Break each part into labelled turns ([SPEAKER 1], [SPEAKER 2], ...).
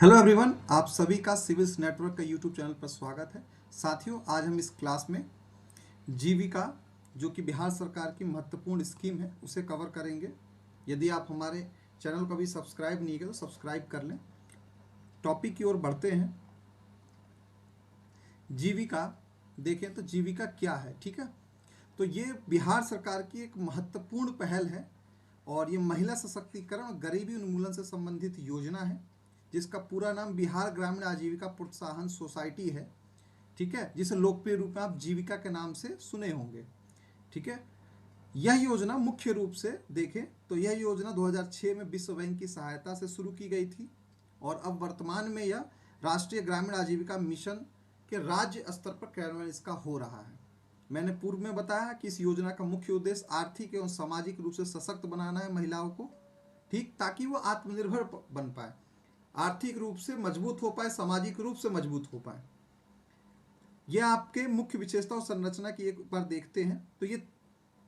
[SPEAKER 1] Hello everyone, आप सभी का सिविल्स नेटवर्क का यूट्यूब चैनल पर स्वागत है। साथियों, आज हम इस क्लास में जीविका जो कि बिहार सरकार की महत्वपूर्ण स्कीम है उसे कवर करेंगे। यदि आप हमारे चैनल को अभी सब्सक्राइब नहीं किए तो सब्सक्राइब कर लें। टॉपिक की ओर बढ़ते हैं। जीविका देखें तो जीविका क्या है, ठीक है। तो ये बिहार सरकार की एक महत्वपूर्ण पहल है और ये महिला सशक्तिकरण और गरीबी उन्मूलन से संबंधित योजना है, जिसका पूरा नाम बिहार ग्रामीण आजीविका प्रोत्साहन सोसाइटी है, ठीक है, जिसे लोकप्रिय रूप में आप जीविका के नाम से सुने होंगे, ठीक है। यह योजना मुख्य रूप से देखें तो यह योजना 2006 में विश्व बैंक की सहायता से शुरू की गई थी और अब वर्तमान में यह राष्ट्रीय ग्रामीण आजीविका मिशन के राज्य स्तर पर क्रियान्वयन इसका हो रहा है। मैंने पूर्व में बताया कि इस योजना का मुख्य उद्देश्य आर्थिक एवं सामाजिक रूप से सशक्त बनाना है महिलाओं को, ठीक, ताकि वो आत्मनिर्भर बन पाए, आर्थिक रूप से मजबूत हो पाए, सामाजिक रूप से मजबूत हो पाए। यह आपके मुख्य विशेषता और संरचना की एक बार देखते हैं तो ये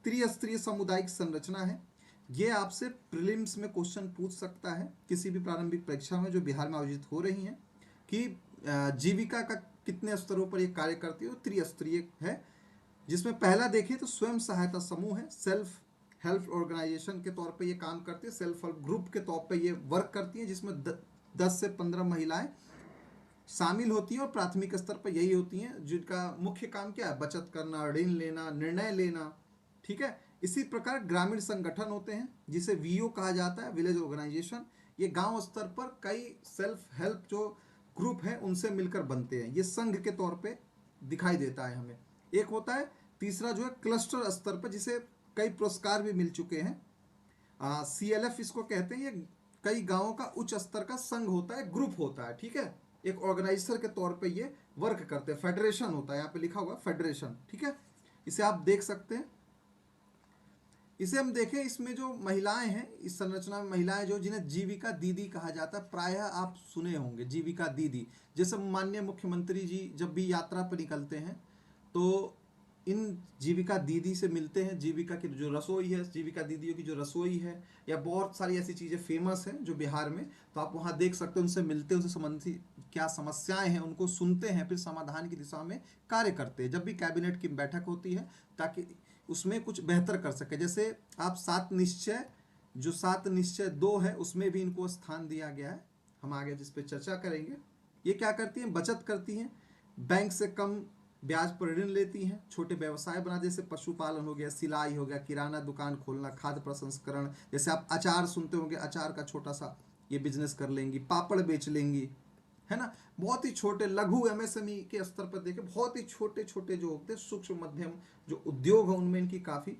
[SPEAKER 1] त्रिस्तरीय सामुदायिक संरचना है। ये आपसे प्रीलिम्स में क्वेश्चन पूछ सकता है किसी भी प्रारंभिक परीक्षा में जो बिहार में आयोजित हो रही हैं कि जीविका का कितने स्तरों पर ये कार्य करती है। त्रिस्तरीय है, जिसमें पहला देखें तो स्वयं सहायता समूह है, सेल्फ हेल्प ऑर्गेनाइजेशन के तौर पे ये काम करती है, सेल्फ हेल्प ग्रुप के तौर पे ये वर्क करती है, जिसमें 10 से 15 महिलाएं शामिल होती हैं और प्राथमिक स्तर पर यही होती हैं जिनका मुख्य काम क्या है, बचत करना, ऋण लेना, निर्णय लेना, ठीक है। इसी प्रकार ग्रामीण संगठन होते हैं जिसे वीओ कहा जाता है, विलेज ऑर्गेनाइजेशन। ये गांव स्तर पर कई सेल्फ हेल्प जो ग्रुप है उनसे मिलकर बनते हैं, ये संघ के तौर पे दिखाई देता है हमें। एक होता है तीसरा जो है क्लस्टर स्तर पर, जिसे कई पुरस्कार भी मिल चुके हैं, CLF इसको कहते हैं। ये कई गांवों का उच्च स्तर का संघ होता है, ग्रुप होता है, ठीक है। एक ऑर्गेनाइजर के तौर पे ये वर्क करते हैं, फेडरेशन होता है, यहाँ पे लिखा हुआ फेडरेशन, ठीक है। इसे आप देख सकते हैं। इसे हम देखें, इसमें जो महिलाएं हैं, इस संरचना में महिलाएं जो जिन्हें जीविका दीदी कहा जाता है, प्रायः आप सुने होंगे जीविका दीदी। जैसे माननीय मुख्यमंत्री जी जब भी यात्रा पर निकलते हैं तो इन जीविका दीदी से मिलते हैं। जीविका की जो रसोई है, जीविका दीदियों की जो रसोई है, या बहुत सारी ऐसी चीज़ें फेमस हैं जो बिहार में, तो आप वहाँ देख सकते हैं, उनसे मिलते हैं, उनसे संबंधित क्या समस्याएं हैं उनको सुनते हैं, फिर समाधान की दिशा में कार्य करते हैं। जब भी कैबिनेट की बैठक होती है ताकि उसमें कुछ बेहतर कर सके, जैसे आप 7 निश्चय, जो 7 निश्चय 2 है उसमें भी इनको स्थान दिया गया है, हम आगे जिस पे चर्चा करेंगे। ये क्या करती हैं, बचत करती हैं, बैंक से कम ब्याज पर ऋण लेती हैं, छोटे व्यवसाय बना, जैसे पशुपालन हो गया, सिलाई हो गया, किराना दुकान खोलना, खाद्य प्रसंस्करण, जैसे आप अचार सुनते होंगे, अचार का छोटा सा ये बिजनेस कर लेंगी, पापड़ बेच लेंगी, है ना। बहुत ही छोटे लघु MSME के स्तर पर देखें, बहुत ही छोटे छोटे जो होते हैं सूक्ष्म मध्यम जो उद्योग है उनमें इनकी काफ़ी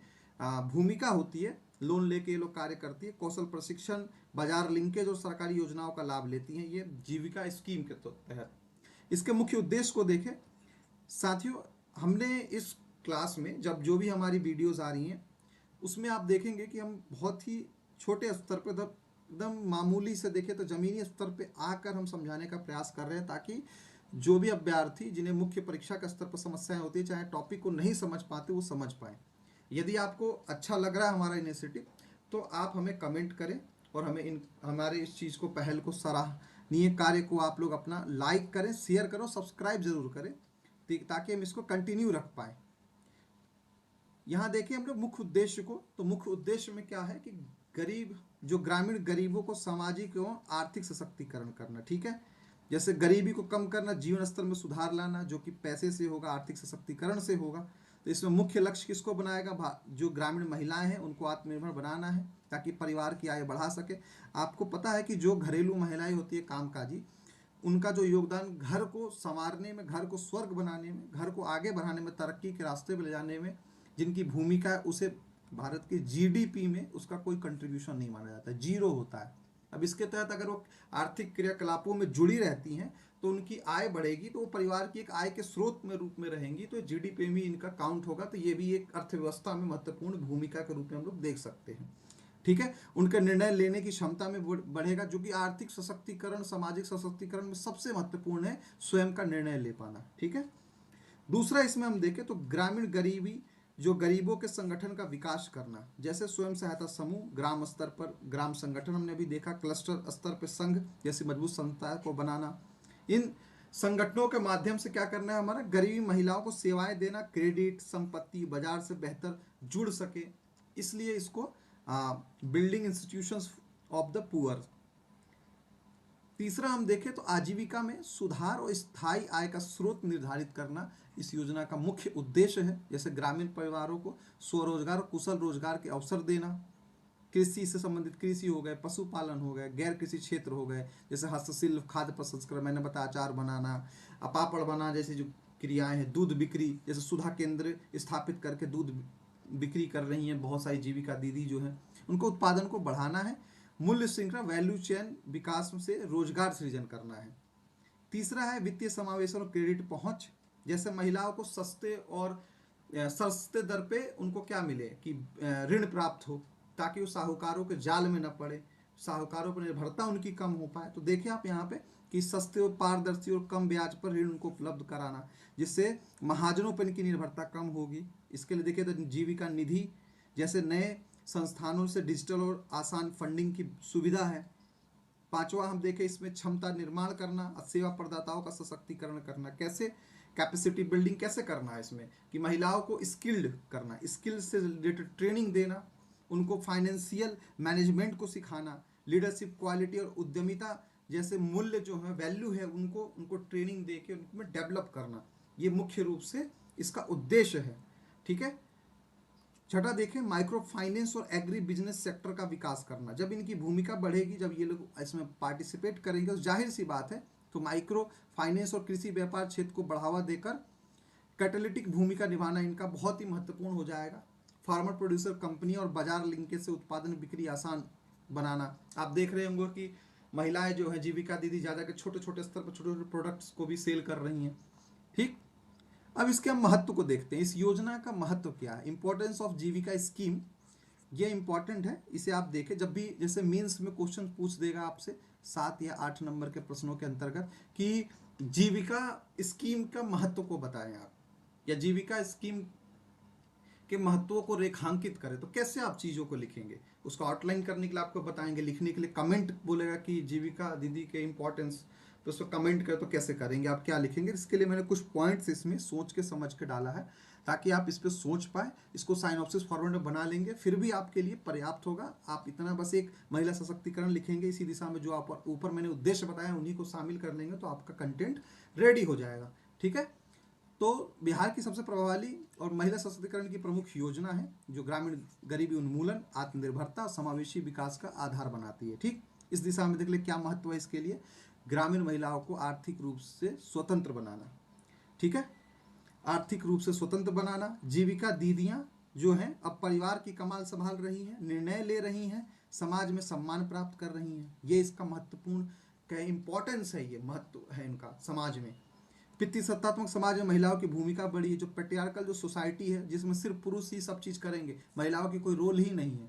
[SPEAKER 1] भूमिका होती है। लोन लेके ये लोग कार्य करती है। कौशल प्रशिक्षण, बाजार लिंकेज और सरकारी योजनाओं का लाभ लेती हैं ये जीविका स्कीम के तहत। इसके मुख्य उद्देश्य को देखें साथियों, हमने इस क्लास में जब जो भी हमारी वीडियोस आ रही हैं उसमें आप देखेंगे कि हम बहुत ही छोटे स्तर पर एकदम मामूली से देखें तो ज़मीनी स्तर पे आकर हम समझाने का प्रयास कर रहे हैं, ताकि जो भी अभ्यर्थी जिन्हें मुख्य परीक्षा के स्तर पर समस्याएं होती है, चाहे टॉपिक को नहीं समझ पाते, वो समझ पाए। यदि आपको अच्छा लग रहा है हमारा इनिशिएटिव तो आप हमें कमेंट करें और हमें हमारे इस चीज़ को, पहल को, सराहनीय कार्य को आप लोग अपना लाइक करें, शेयर करो, सब्सक्राइब जरूर करें, ताकि हम इसको कंटिन्यू रख पाए। यहाँ देखिए हम लोग मुख्य उद्देश्य को, तो मुख्य उद्देश्य में क्या है कि गरीब, जो ग्रामीण गरीबों को सामाजिक एवं आर्थिक सशक्तिकरण करना, ठीक है। जैसे गरीबी को कम करना, जीवन स्तर में सुधार लाना, जो कि पैसे से होगा, आर्थिक सशक्तिकरण से होगा। तो इसमें मुख्य लक्ष्य किसको बनाएगा, जो ग्रामीण महिलाएं हैं उनको आत्मनिर्भर बनाना है ताकि परिवार की आय बढ़ा सके। आपको पता है कि जो घरेलू महिलाएं होती है कामकाजी, उनका जो योगदान घर को संवारने में, घर को स्वर्ग बनाने में, घर को आगे बढ़ाने में, तरक्की के रास्ते पर ले जाने में जिनकी भूमिका है, उसे भारत के GDP में उसका कोई कंट्रीब्यूशन नहीं माना जाता, जीरो होता है। अब इसके तहत अगर वो आर्थिक क्रियाकलापों में जुड़ी रहती हैं तो उनकी आय बढ़ेगी, तो वो परिवार की एक आय के स्रोत में रूप में रहेंगी, तो GDP में इनका काउंट होगा। तो ये भी एक अर्थव्यवस्था में महत्वपूर्ण भूमिका के रूप में हम लोग देख सकते हैं, ठीक है। उनके निर्णय लेने की क्षमता में बढ़ेगा, जो कि आर्थिक सशक्तिकरण, सामाजिक सशक्तिकरण में सबसे महत्वपूर्ण है, स्वयं का निर्णय ले पाना, ठीक है। दूसरा इसमें हम देखें तो ग्रामीण गरीबी जो गरीबों के संगठन का विकास करना, जैसे स्वयं सहायता समूह, ग्राम स्तर पर ग्राम संगठन हमने अभी देखा, क्लस्टर स्तर पर संघ जैसी मजबूत संस्था को बनाना। इन संगठनों के माध्यम से क्या करना है हमारा, गरीबी महिलाओं को सेवाएं देना, क्रेडिट, संपत्ति, बाजार से बेहतर जुड़ सके, इसलिए इसको building institutions of the poor. तीसरा हम देखें तो आजीविका में सुधार और स्थायी आय का स्रोत निर्धारित करना इस योजना का मुख्य उद्देश्य है। जैसे ग्रामीण परिवारों को स्वरोजगार और कुशल रोजगार के अवसर देना, कृषि से संबंधित कृषि हो गए, पशुपालन हो गए, गैर कृषि क्षेत्र हो गए, जैसे हस्तशिल्प, खाद्य प्रसंस्करण, मैंने बताया अचार बनाना, पापड़ बनाना जैसी जो क्रियाएं हैं, दूध बिक्री, जैसे सुधा केंद्र स्थापित करके दूध बिक्री कर रही हैं बहुत सारी जीविका दीदी जो हैं, उनको उत्पादन को बढ़ाना है। मूल्य श्रृंखला, वैल्यू चेन विकास से रोजगार सृजन करना है। तीसरा है वित्तीय समावेशन और क्रेडिट पहुंच, जैसे महिलाओं को सस्ते दर पे उनको क्या मिले कि ऋण प्राप्त हो, ताकि वो साहूकारों के जाल में न पड़े, साहूकारों पर निर्भरता उनकी कम हो पाए। तो देखिए आप यहाँ पे कि सस्ते और पारदर्शी और कम ब्याज पर ऋण उनको उपलब्ध कराना, जिससे महाजनों पर इनकी निर्भरता कम होगी। इसके लिए देखिए तो जीविका निधि जैसे नए संस्थानों से डिजिटल और आसान फंडिंग की सुविधा है। पांचवा हम देखें इसमें क्षमता निर्माण करना, सेवा प्रदाताओं का सशक्तिकरण करना। कैसे, कैपेसिटी बिल्डिंग कैसे करना है इसमें कि महिलाओं को स्किल्ड करना, स्किल से रिलेटेड ट्रेनिंग देना, उनको फाइनेंशियल मैनेजमेंट को सिखाना, लीडरशिप क्वालिटी और उद्यमिता जैसे मूल्य जो है, वैल्यू है, उनको ट्रेनिंग दे के उनमें डेवलप करना। ये मुख्य रूप से इसका उद्देश्य है। ठीक है। छठा देखें माइक्रो फाइनेंस और एग्री बिजनेस सेक्टर का विकास करना। जब इनकी भूमिका बढ़ेगी, जब ये लोग इसमें पार्टिसिपेट करेंगे, तो जाहिर सी बात है तो माइक्रो फाइनेंस और कृषि व्यापार क्षेत्र को बढ़ावा देकर कैटालिटिक भूमिका निभाना इनका बहुत ही महत्वपूर्ण हो जाएगा। फार्मर प्रोड्यूसर कंपनी और बाजार लिंकेज से उत्पादन बिक्री आसान बनाना। आप देख रहे होंगे कि महिलाएं जो है जीविका दीदी ज़्यादा के छोटे छोटे स्तर पर छोटे छोटे प्रोडक्ट्स को भी सेल कर रही हैं। ठीक, अब इसके हम महत्व को देखते हैं। इस योजना का महत्व क्या है, इंपॉर्टेंस ऑफ जीविका स्कीम, ये इंपॉर्टेंट है, इसे आप देखें। जब भी जैसे मेंस में क्वेश्चन पूछ देगा आपसे 7 या 8 नंबर के प्रश्नों के अंतर्गत कि जीविका स्कीम का महत्व को बताएं आप, या जीविका स्कीम के महत्वों को रेखांकित करें, तो कैसे आप चीज़ों को लिखेंगे, उसको आउटलाइन करने के लिए आपको बताएंगे। लिखने के लिए कमेंट बोलेगा कि जीविका दीदी के इंपॉर्टेंस, तो उसको कमेंट करें तो कैसे करेंगे, आप क्या लिखेंगे। इसके लिए मैंने कुछ पॉइंट्स इसमें सोच के समझ के डाला है, ताकि आप इस पर सोच पाए। इसको साइनॉप्सिस फॉर्मेट में बना लेंगे, फिर भी आपके लिए पर्याप्त होगा। आप इतना बस एक महिला सशक्तिकरण लिखेंगे इसी दिशा में, जो आप ऊपर मैंने उद्देश्य बताया उन्हीं को शामिल कर लेंगे, तो आपका कंटेंट रेडी हो जाएगा। ठीक है। तो बिहार की सबसे प्रभावशाली और महिला सशक्तिकरण की प्रमुख योजना है, जो ग्रामीण गरीबी उन्मूलन, आत्मनिर्भरता, समावेशी विकास का आधार बनाती है। ठीक, इस दिशा में देख ले क्या महत्व है इसके लिए, ग्रामीण महिलाओं को आर्थिक रूप से स्वतंत्र बनाना। ठीक है, आर्थिक रूप से स्वतंत्र बनाना। जीविका दीदियां जो हैं अब परिवार की कमाल संभाल रही हैं, निर्णय ले रही हैं, समाज में सम्मान प्राप्त कर रही हैं। ये इसका महत्वपूर्ण क्या इंपॉर्टेंस है, ये महत्व है इनका समाज में। पितृ सत्तात्मक समाज में महिलाओं की भूमिका बड़ी है। जो पेट्रियार्कल जो सोसाइटी है, जिसमें सिर्फ पुरुष ही सब चीज़ करेंगे, महिलाओं की कोई रोल ही नहीं है।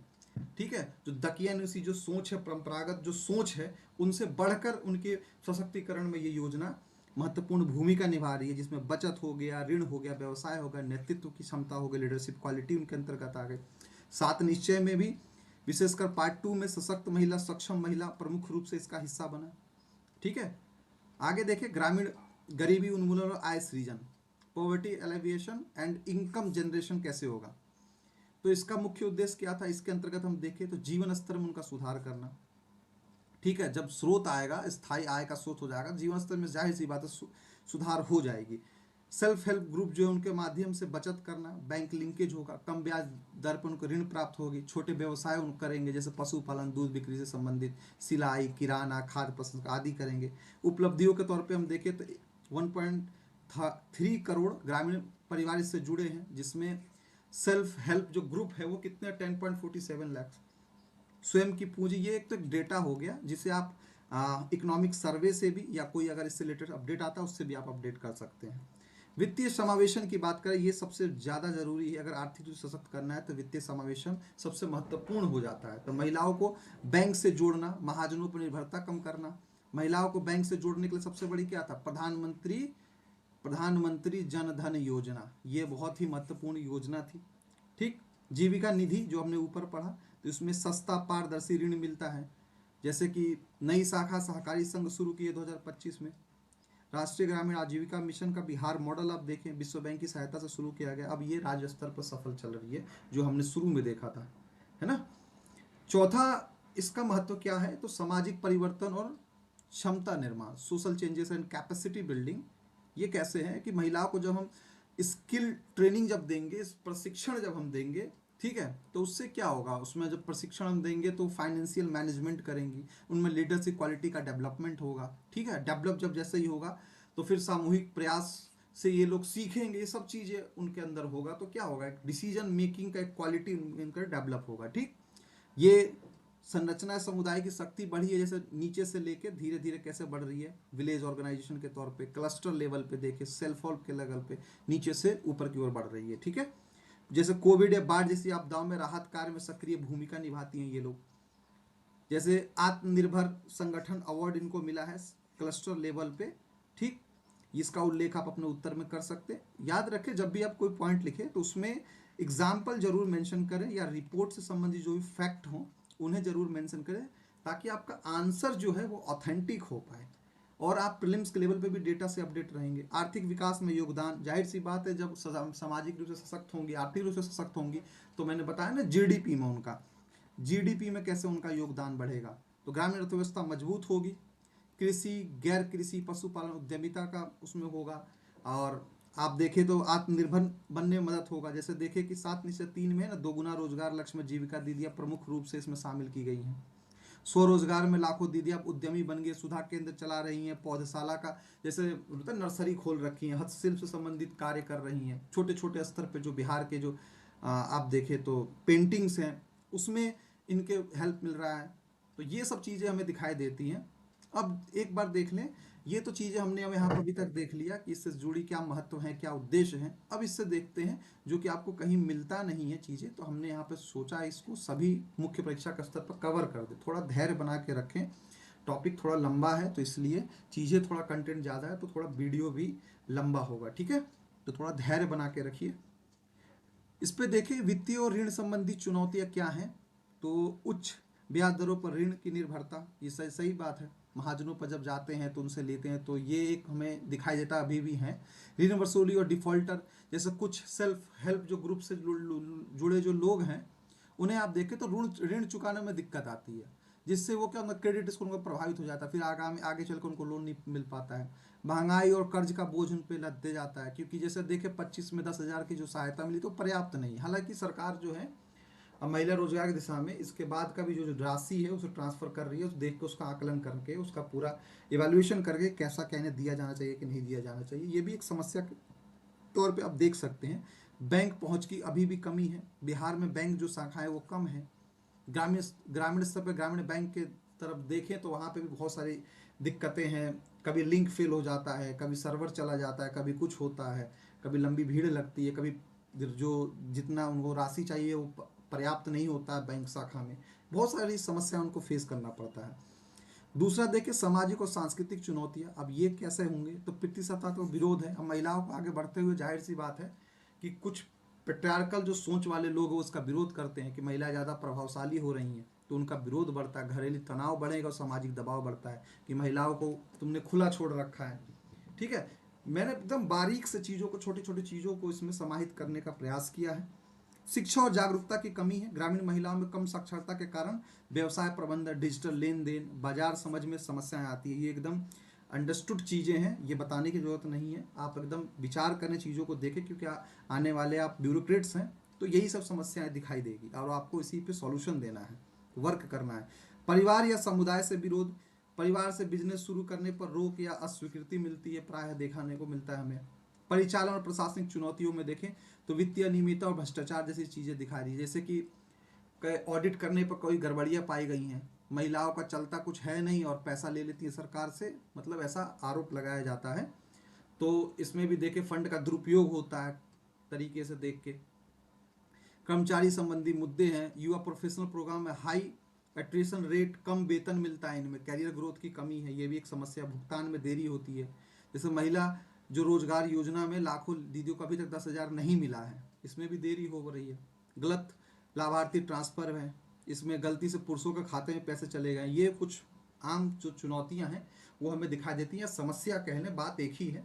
[SPEAKER 1] ठीक है, जो दकियानुसी जो सोच है, परंपरागत जो सोच है, उनसे बढ़कर उनके सशक्तिकरण में ये योजना महत्वपूर्ण भूमिका निभा रही है, जिसमें बचत हो गया, ऋण हो गया, व्यवसाय हो गया, नेतृत्व की क्षमता हो गई, लीडरशिप क्वालिटी उनके अंतर्गत आ गई। 7 निश्चय में भी विशेषकर पार्ट 2 में सशक्त महिला, सक्षम महिला प्रमुख रूप से इसका हिस्सा बना। ठीक है, आगे देखें ग्रामीण गरीबी उन्मूलन और आय सृजन, poverty alleviation and income generation कैसे होगा। तो इसका मुख्य उद्देश्य क्या था, इसके अंतर्गत हम देखें तो जीवन स्तर में उनका सुधार करना। ठीक है, जब स्रोत आएगा, स्थायी आय का स्रोत हो जाएगा, जीवन स्तर में जाहिर सी बात है सुधार हो जाएगी। सेल्फ हेल्प ग्रुप जो है उनके माध्यम से बचत करना, बैंक लिंकेज होगा, कम ब्याज दर पर उनको ऋण प्राप्त होगी, छोटे व्यवसाय उन करेंगे, जैसे पशुपालन, दूध बिक्री से संबंधित, सिलाई, किराना, खाद्य प्रसंस्करण आदि करेंगे। उपलब्धियों के तौर पे हम देखें तो 1.3 करोड़ ग्रामीण परिवार इससे जुड़े हैं, जिसमें सेल्फ हेल्प जो ग्रुप है वो कितने 10.47 लाख। स्वयं की पूंजी, ये एक तो डेटा हो गया जिसे आप इकोनॉमिक सर्वे से भी, या कोई अगर इससे रिलेटेड अपडेट आता है उससे भी आप अपडेट कर सकते हैं। वित्तीय समावेशन की बात करें, ये सबसे ज़्यादा जरूरी है। अगर आर्थिक रूप से सशक्त करना है तो वित्तीय समावेशन सबसे महत्वपूर्ण हो जाता है। तो महिलाओं को बैंक से जोड़ना, महाजनों पर निर्भरता कम करना। महिलाओं को बैंक से जोड़ने के लिए सबसे बड़ी क्या था, प्रधानमंत्री जन धन योजना, ये बहुत ही महत्वपूर्ण योजना थी। ठीक। जीविका निधि जो हमने ऊपर पढ़ा, तो इसमें सस्ता पारदर्शी ऋण मिलता है। जैसे कि नई शाखा सहकारी संघ शुरू की है 2025 में। राष्ट्रीय ग्रामीण आजीविका मिशन का बिहार मॉडल आप देखें, विश्व बैंक की सहायता से शुरू किया गया, अब ये राज्य स्तर पर सफल चल रही है, जो हमने शुरू में देखा था, है ना। चौथा इसका महत्व क्या है, तो सामाजिक परिवर्तन और क्षमता निर्माण, social changes and capacity building. ये कैसे है कि महिलाओं को जब हम स्किल ट्रेनिंग जब देंगे, प्रशिक्षण जब हम देंगे, ठीक है, तो उससे क्या होगा, उसमें जब प्रशिक्षण हम देंगे तो फाइनेंशियल मैनेजमेंट करेंगी, उनमें लीडरशिप क्वालिटी का डेवलपमेंट होगा, ठीक है। डेवलप जब जैसे ही होगा तो फिर सामूहिक प्रयास से ये लोग सीखेंगे, ये सब चीज़ें उनके अंदर होगा, तो क्या होगा, एक डिसीजन मेकिंग का एक क्वालिटी इनका डेवलप होगा, ठीक। ये संरचना समुदाय की शक्ति बढ़ी है, जैसे नीचे से लेके धीरे धीरे कैसे बढ़ रही है, विलेज ऑर्गेनाइजेशन के तौर पे, क्लस्टर लेवल पे देखे, सेल्फ हेल्प के लेवल पे, नीचे से ऊपर की ओर बढ़ रही है, ठीक है। जैसे कोविड या बाढ़ जैसी आपदाओं में राहत कार्य में सक्रिय भूमिका निभाती हैं ये लोग। जैसे आत्मनिर्भर संगठन अवार्ड इनको मिला है क्लस्टर लेवल पे, ठीक। इसका उल्लेख आप अपने उत्तर में कर सकते हैं। याद रखें, जब भी आप कोई पॉइंट लिखें तो उसमें एग्जाम्पल जरूर मेंशन करें, या रिपोर्ट से संबंधित जो भी फैक्ट हो उन्हें जरूर मेंशन करें, ताकि आपका आंसर जो है वो ऑथेंटिक हो पाए, और आप प्रीलिम्स के लेवल पे भी डेटा से अपडेट रहेंगे। आर्थिक विकास में योगदान, जाहिर सी बात है, जब सामाजिक रूप से सशक्त होंगी, आर्थिक रूप से सशक्त होंगी, तो मैंने बताया ना जीडीपी में उनका, जीडीपी में कैसे उनका योगदान बढ़ेगा, तो ग्रामीण अर्थव्यवस्था मजबूत होगी। कृषि, गैर कृषि, पशुपालन, उद्यमिता का उसमें होगा, और आप देखें तो आत्मनिर्भर बनने में मदद होगा। जैसे देखें कि 7/3 में ना दोगुना रोजगार लक्ष्य में जीविका दीदियाँ प्रमुख रूप से इसमें शामिल की गई हैं। स्वरोजगार में लाखों दीदियाँ उद्यमी बन गई, सुधा केंद्र चला रही हैं, पौधशाला का जैसे नर्सरी खोल रखी हैं, हस्तशिल्प से संबंधित कार्य कर रही हैं, छोटे छोटे स्तर पे जो बिहार के जो आप देखें तो पेंटिंग्स हैं, उसमें इनके हेल्प मिल रहा है। तो ये सब चीज़ें हमें दिखाई देती हैं। अब एक बार देख लें, ये तो चीज़ें हमने अब यहाँ पर अभी तक देख लिया कि इससे जुड़ी क्या महत्व है, क्या उद्देश्य है। अब इससे देखते हैं जो कि आपको कहीं मिलता नहीं है चीज़ें, तो हमने यहाँ पे सोचा इसको सभी मुख्य परीक्षा के स्तर पर कवर कर दे। थोड़ा धैर्य बना के रखें, टॉपिक थोड़ा लंबा है तो इसलिए चीज़ें थोड़ा कंटेंट ज़्यादा है, तो थोड़ा वीडियो भी लंबा होगा, ठीक है। तो थोड़ा धैर्य बना के रखिए। इस पे देखें, वित्तीय और ऋण संबंधी चुनौतियाँ क्या हैं, तो उच्च ब्याज दरों पर ऋण की निर्भरता, ये सही सही बात है। महाजनों पर जब जाते हैं तो उनसे लेते हैं, तो ये एक हमें दिखाई देता अभी भी है। ऋण वसूली और डिफॉल्टर, जैसे कुछ सेल्फ हेल्प जो ग्रुप से जुड़े जो लोग हैं, उन्हें आप देखें तो ऋण चुकाने में दिक्कत आती है, जिससे वो क्या, उनका क्रेडिट स्कोर उनका प्रभावित हो जाता है, फिर आगे चलकर उनको लोन नहीं मिल पाता है। महंगाई और कर्ज का बोझ उन पर लदते जाता है, क्योंकि जैसे देखे 25 में 10,000 की जो सहायता मिली तो पर्याप्त नहीं। हालांकि सरकार जो है अब महिला रोजगार की दिशा में इसके बाद का भी जो राशि है उसे ट्रांसफर कर रही है, उस देख के उसका आकलन करके उसका पूरा इवैल्यूएशन करके कैसा क्या इन्हें दिया जाना चाहिए कि नहीं दिया जाना चाहिए, ये भी एक समस्या के तौर पे आप देख सकते हैं। बैंक पहुंच की अभी भी कमी है, बिहार में बैंक जो शाखाएं वो कम है। ग्रामीण स्तर पर ग्रामीण बैंक के तरफ देखें तो वहाँ पे भी बहुत सारी दिक्कतें हैं, कभी लिंक फेल हो जाता है, कभी सर्वर चला जाता है, कभी कुछ होता है, कभी लंबी भीड़ लगती है, कभी जो जितना उनको राशि चाहिए वो पर्याप्त नहीं होता है बैंक शाखा में। बहुत सारी समस्या उनको फेस करना पड़ता है। दूसरा देखिए, सामाजिक और सांस्कृतिक चुनौतियाँ, अब ये कैसे होंगे, तो प्रतिस्पर्धा तो विरोध है। अब महिलाओं को आगे बढ़ते हुए जाहिर सी बात है कि कुछ पेट्रियार्कल जो सोच वाले लोग हैं उसका विरोध करते हैं कि महिलाएं ज़्यादा प्रभावशाली हो रही हैं, तो उनका विरोध बढ़ता है, घरेलू तनाव बढ़ेगा और सामाजिक दबाव बढ़ता है कि महिलाओं को तुमने खुला छोड़ रखा है, ठीक है। मैंने एकदम बारीक से चीज़ों को, छोटी छोटी चीज़ों को इसमें समाहित करने का प्रयास किया है। शिक्षा और जागरूकता की कमी है, ग्रामीण महिलाओं में कम साक्षरता के कारण व्यवसाय प्रबंधन, डिजिटल लेन देन, बाजार समझ में समस्याएं आती है। ये एकदम अंडरस्टूड चीज़ें हैं, ये बताने की ज़रूरत नहीं है, आप एकदम विचार करें, चीज़ों को देखें, क्योंकि आने वाले आप ब्यूरोक्रेट्स हैं, तो यही सब समस्याएं दिखाई देगी और आपको इसी पे सॉल्यूशन देना है, वर्क करना है। परिवार या समुदाय से विरोध, परिवार से बिजनेस शुरू करने पर रोक या अस्वीकृति मिलती है, प्रायः देखने को मिलता है हमें। परिचालन और प्रशासनिक चुनौतियों में देखें तो वित्तीय अनियमितता और भ्रष्टाचार जैसी चीज़ें दिखा रही है, जैसे कि ऑडिट करने पर कोई गड़बड़ियाँ पाई गई हैं, महिलाओं का चलता कुछ है नहीं और पैसा ले लेती है सरकार से, मतलब ऐसा आरोप लगाया जाता है। तो इसमें भी देखें फंड का दुरुपयोग होता है तरीके से देख के। कर्मचारी संबंधी मुद्दे हैं, युवा प्रोफेशनल प्रोग्राम में हाई एट्रिशन रेट, कम वेतन मिलता है, इनमें कैरियर ग्रोथ की कमी है, ये भी एक समस्या। भुगतान में देरी होती है, जैसे महिला जो रोजगार योजना में लाखों दीदियों को अभी तक 10,000 नहीं मिला है, इसमें भी देरी हो रही है। गलत लाभार्थी ट्रांसफर है, इसमें गलती से पुरुषों के खाते में पैसे चले गए। ये कुछ आम जो चुनौतियां हैं वो हमें दिखाई देती हैं। समस्या कह लें, बात एक ही है,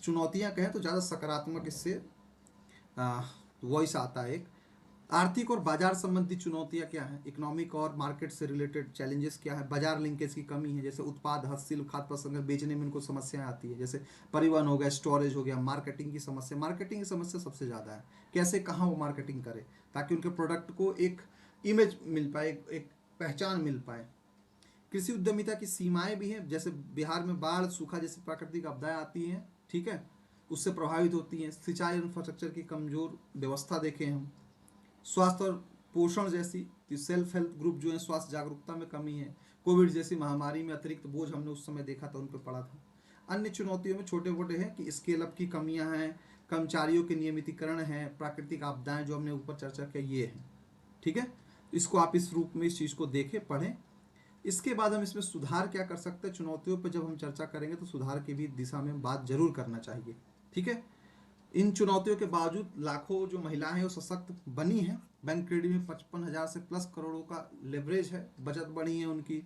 [SPEAKER 1] चुनौतियां कहें तो ज़्यादा सकारात्मक इससे वॉइस आता है। एक आर्थिक और बाजार संबंधी चुनौतियां क्या हैं, इकोनॉमिक और मार्केट से रिलेटेड चैलेंजेस क्या है, बाजार लिंकेज की कमी है, जैसे उत्पाद हस्तशिल्प खाद्य प्रसंस्करण बेचने में इनको समस्याएं आती है, जैसे परिवहन हो गया, स्टोरेज हो गया, मार्केटिंग की समस्या। मार्केटिंग की समस्या सबसे ज़्यादा है, कैसे कहाँ वो मार्केटिंग करे ताकि उनके प्रोडक्ट को एक इमेज मिल पाए, एक पहचान मिल पाए। कृषि उद्यमिता की सीमाएं भी हैं, जैसे बिहार में बाढ़ सूखा जैसी प्राकृतिक आपदाएं आती हैं, ठीक है, उससे प्रभावित होती हैं। सिंचाई इंफ्रास्ट्रक्चर की कमजोर व्यवस्था देखें हम, स्वास्थ्य और पोषण जैसी सेल्फ हेल्प ग्रुप जो है, स्वास्थ्य जागरूकता में कमी है। कोविड जैसी महामारी में अतिरिक्त बोझ हमने उस समय देखा था, उन पर पड़ा था। अन्य चुनौतियों में छोटे मोटे हैं कि स्केल अप की कमियां हैं, कर्मचारियों के नियमितीकरण है, प्राकृतिक आपदाएं जो हमने ऊपर चर्चा किया ये है, ठीक है। इसको आप इस रूप में इस चीज़ को देखें, पढ़ें। इसके बाद हम इसमें सुधार क्या कर सकते हैं, चुनौतियों पर जब हम चर्चा करेंगे तो सुधार की भी दिशा में बात जरूर करना चाहिए, ठीक है। इन चुनौतियों के बावजूद लाखों जो महिलाएं हैं वो सशक्त बनी हैं। बैंक क्रेडिट में 55,000 से प्लस करोड़ों का लेवरेज है, बचत बढ़ी है उनकी,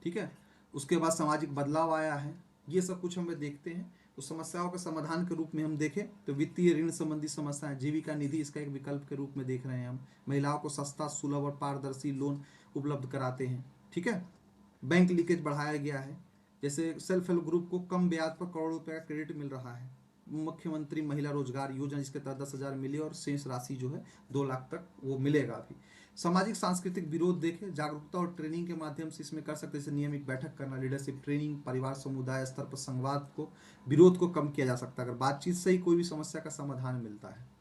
[SPEAKER 1] ठीक है। उसके बाद सामाजिक बदलाव आया है, ये सब कुछ हमें देखते हैं। तो समस्याओं के समाधान के रूप में हम देखें तो वित्तीय ऋण संबंधी समस्याएं, जीविका निधि इसका एक विकल्प के रूप में देख रहे हैं हम। महिलाओं को सस्ता, सुलभ और पारदर्शी लोन उपलब्ध कराते हैं, ठीक है। बैंक लीकेज बढ़ाया गया है, जैसे सेल्फ हेल्प ग्रुप को कम ब्याज पर करोड़ों रुपए का क्रेडिट मिल रहा है। मुख्यमंत्री महिला रोजगार योजना जिसके तहत 10,000 मिली और शेष राशि जो है 2 लाख तक वो मिलेगा अभी। सामाजिक सांस्कृतिक विरोध देखें, जागरूकता और ट्रेनिंग के माध्यम से इसमें कर सकते हैं, जैसे नियमित बैठक करना, लीडरशिप ट्रेनिंग, परिवार समुदाय स्तर पर संवाद को, विरोध को कम किया जा सकता है अगर बातचीत से ही कोई भी समस्या का समाधान मिलता है।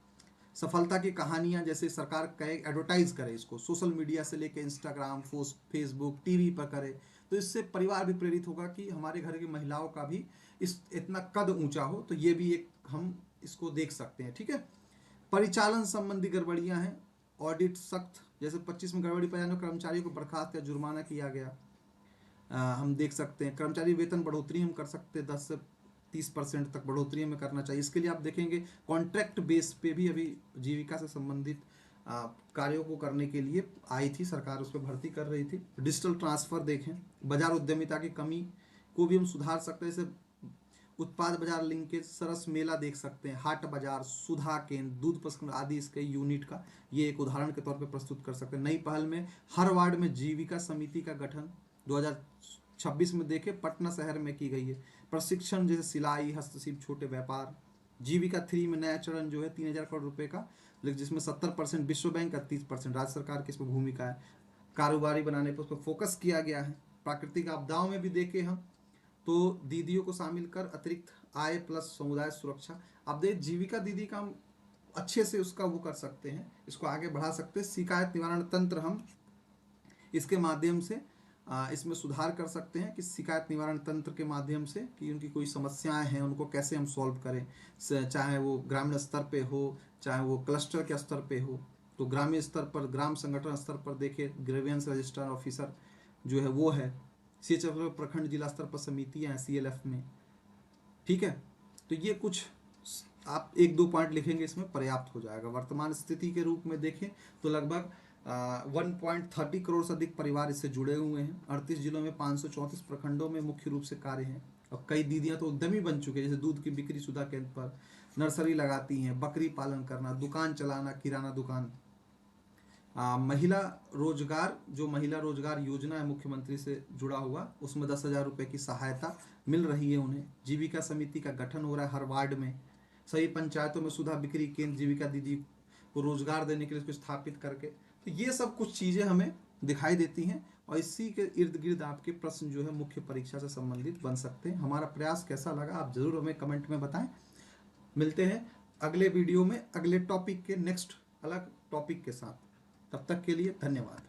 [SPEAKER 1] सफलता की कहानियां, जैसे सरकार कहे एडवर्टाइज करे इसको, सोशल मीडिया से लेकर इंस्टाग्राम, फेसबुक, टीवी पर करे, तो इससे परिवार भी प्रेरित होगा कि हमारे घर की महिलाओं का भी इस इतना कद ऊंचा हो। तो ये भी एक हम इसको देख सकते हैं, ठीक है। परिचालन संबंधी गड़बड़ियां हैं, ऑडिट सख्त, जैसे 25 में गड़बड़ी पाए जाने पर कर्मचारियों को बर्खास्त या जुर्माना किया गया। हम देख सकते हैं कर्मचारी वेतन बढ़ोतरी हम कर सकते हैं, 10 से 30% तक बढ़ोतरी हमें करना चाहिए। इसके लिए आप देखेंगे कॉन्ट्रैक्ट बेस पे भी अभी जीविका से संबंधित कार्यों को करने के लिए आई थी सरकार, उस पर भर्ती कर रही थी। डिजिटल ट्रांसफर देखें, बाजार उद्यमिता की कमी को भी हम सुधार सकते हैं, जैसे उत्पाद बाजार लिंकेज, सरस मेला देख सकते हैं, हाट बाजार, सुधा केंद्र, दूध प्रसंस्करण आदि इसके यूनिट का ये एक उदाहरण के तौर पर प्रस्तुत कर सकते हैं। नई पहल में हर वार्ड में जीविका समिति का गठन 2026 में देखे पटना शहर में की गई है। प्रशिक्षण जैसे सिलाई, हस्तशिल्प, छोटे व्यापार। जीविका 3 में नया चरण जो है 3,000 करोड़ रुपए का, लेकिन जिसमें 70% विश्व बैंक का, 30% राज्य सरकार की इसमें भूमिका है। कारोबारी बनाने पर उस पर फोकस किया गया है। प्राकृतिक आपदाओं में भी देखे हम तो दीदियों को शामिल कर अतिरिक्त आय प्लस समुदाय सुरक्षा। अब देख जीविका दीदी का हम अच्छे से उसका वो कर सकते हैं, इसको आगे बढ़ा सकते हैं। शिकायत निवारण तंत्र हम इसके माध्यम से इसमें सुधार कर सकते हैं कि शिकायत निवारण तंत्र के माध्यम से कि उनकी कोई समस्याएं हैं उनको कैसे हम सॉल्व करें, चाहे वो ग्रामीण स्तर पे हो चाहे वो क्लस्टर के स्तर पे हो। तो ग्रामीण स्तर पर, ग्राम संगठन स्तर पर देखिए ग्रीवेंस रजिस्ट्रार ऑफिसर जो है वो है, CHF प्रखंड जिला स्तर पर समितियाँ हैं CLF में, ठीक है। तो ये कुछ आप 1-2 पॉइंट लिखेंगे इसमें पर्याप्त हो जाएगा। वर्तमान स्थिति के रूप में देखें तो लगभग 1.30 करोड़ से अधिक परिवार इससे जुड़े हुए हैं। 38 जिलों में 534 प्रखंडों में मुख्य रूप से कार्य हैं और कई दीदियां तो उद्यमी बन चुके हैं, जैसे दूध की बिक्री सुधा केंद्र पर, नर्सरी लगाती हैं, बकरी पालन करना, दुकान चलाना, किराना दुकान। महिला रोजगार, जो महिला रोजगार योजना है मुख्यमंत्री से जुड़ा हुआ, उसमें 10,000 रुपये की सहायता मिल रही है उन्हें। जीविका समिति का गठन हो रहा है हर वार्ड में। सभी पंचायतों में सुधा बिक्री केंद्र जीविका दीदी को रोजगार देने के लिए उसको स्थापित करके। तो ये सब कुछ चीज़ें हमें दिखाई देती हैं और इसी के इर्द गिर्द आपके प्रश्न जो है मुख्य परीक्षा से संबंधित बन सकते हैं। हमारा प्रयास कैसा लगा आप ज़रूर हमें कमेंट में बताएं। मिलते हैं अगले वीडियो में अगले टॉपिक के नेक्स्ट अलग टॉपिक के साथ। तब तक के लिए धन्यवाद।